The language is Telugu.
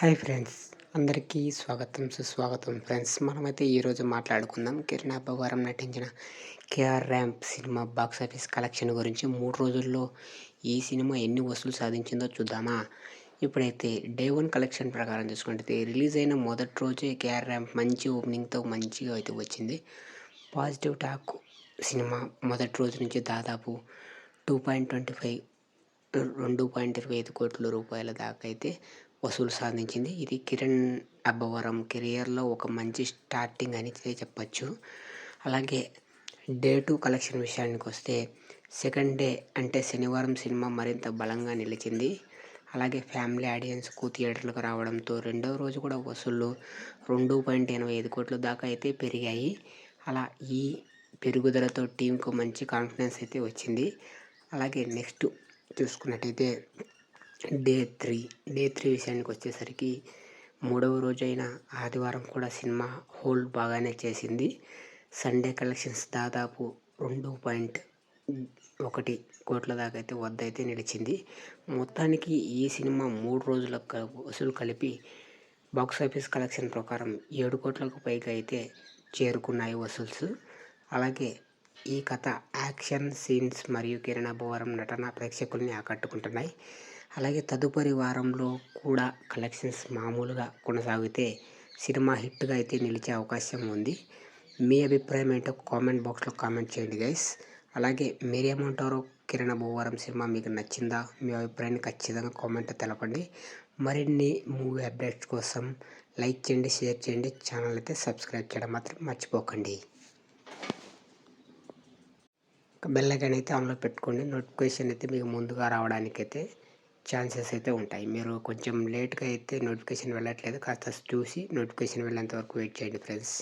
హాయ్ ఫ్రెండ్స్, అందరికీ స్వాగతం సుస్వాగతం ఫ్రెండ్స్. మనమైతే ఈరోజు మాట్లాడుకుందాం కిరణ్ అబ్బవరం నటించిన KR ramp cinema box office collection గురించి. 3 రోజుల్లో ఈ సినిమా ఎన్ని వసూలు సాధించిందో చూద్దామా. ఇప్పుడైతే డే 1 కలెక్షన్ ప్రకారం చూసుకుంటే రిలీజ్ అయిన మొదటి రోజే కేఆర్ ర్యాంప్ మంచి ఓపెనింగ్తో మంచిగా అయితే వచ్చింది. పాజిటివ్ టాక్ సినిమా మొదటి రోజు నుంచి దాదాపు 2.25 కోట్ల రూపాయల దాకా అయితే వసూలు సాధించింది. ఇది కిరణ్ అబ్బవరం కెరియర్లో ఒక మంచి స్టార్టింగ్ అని చెప్పచ్చు. అలాగే డే 2 కలెక్షన్ విషయానికి వస్తే సెకండ్ డే అంటే శనివారం సినిమా మరింత బలంగా నిలిచింది. అలాగే ఫ్యామిలీ ఆడియన్స్కు థియేటర్లకు రావడంతో రెండవ రోజు కూడా వసూళ్ళు 2.85 కోట్ల దాకా అయితే పెరిగాయి. అలా ఈ పెరుగుదలతో టీంకు మంచి కాన్ఫిడెన్స్ అయితే వచ్చింది. అలాగే నెక్స్ట్ చూసుకున్నట్టయితే డే 3 విషయానికి వచ్చేసరికి మూడవ రోజైన ఆదివారం కూడా సినిమా హోల్డ్ బాగానే చేసింది. సండే కలెక్షన్స్ దాదాపు 2.1 కోట్ల దాకా అయితే వద్ద అయితే నిలిచింది. మొత్తానికి ఈ సినిమా 3 రోజుల వసూలు కలిపి బాక్స్ ఆఫీస్ కలెక్షన్ ప్రకారం 7 కోట్లకు పైగా అయితే చేరుకున్నాయి వసూల్స్. అలాగే ఈ కథ యాక్షన్ సీన్స్ మరియు కిరణ్ అబ్బవరం నటన ప్రేక్షకుల్ని ఆకట్టుకుంటున్నాయి. అలాగే తదుపరి వారంలో కూడా కలెక్షన్స్ మామూలుగా కొనసాగితే సినిమా హిట్గా అయితే నిలిచే అవకాశం ఉంది. మీ అభిప్రాయం ఏంటో కామెంట్ బాక్స్లో కామెంట్ చేయండి గైస్. అలాగే మీరేమంటారో కిరణ్ అబ్బవరం సినిమా మీకు నచ్చిందా? మీ అభిప్రాయాన్ని ఖచ్చితంగా కామెంట్ తెలపండి. మరిన్ని మూవీ అప్డేట్స్ కోసం లైక్ చేయండి, షేర్ చేయండి, ఛానల్ అయితే సబ్స్క్రైబ్ చేయడం మాత్రం మర్చిపోకండి. బెల్ ఐకాన్ అయితే ఆన్లో పెట్టుకోండి. నోటిఫికేషన్ అయితే మీకు ముందుగా రావడానికైతే ఛాన్సెస్ అయితే ఉంటాయి. మీరు కొంచెం లేట్గా అయితే నోటిఫికేషన్ వెళ్ళట్లేదు, కాస్త చూసి నోటిఫికేషన్ వెళ్ళేంత వరకు వెయిట్ చేయండి ఫ్రెండ్స్.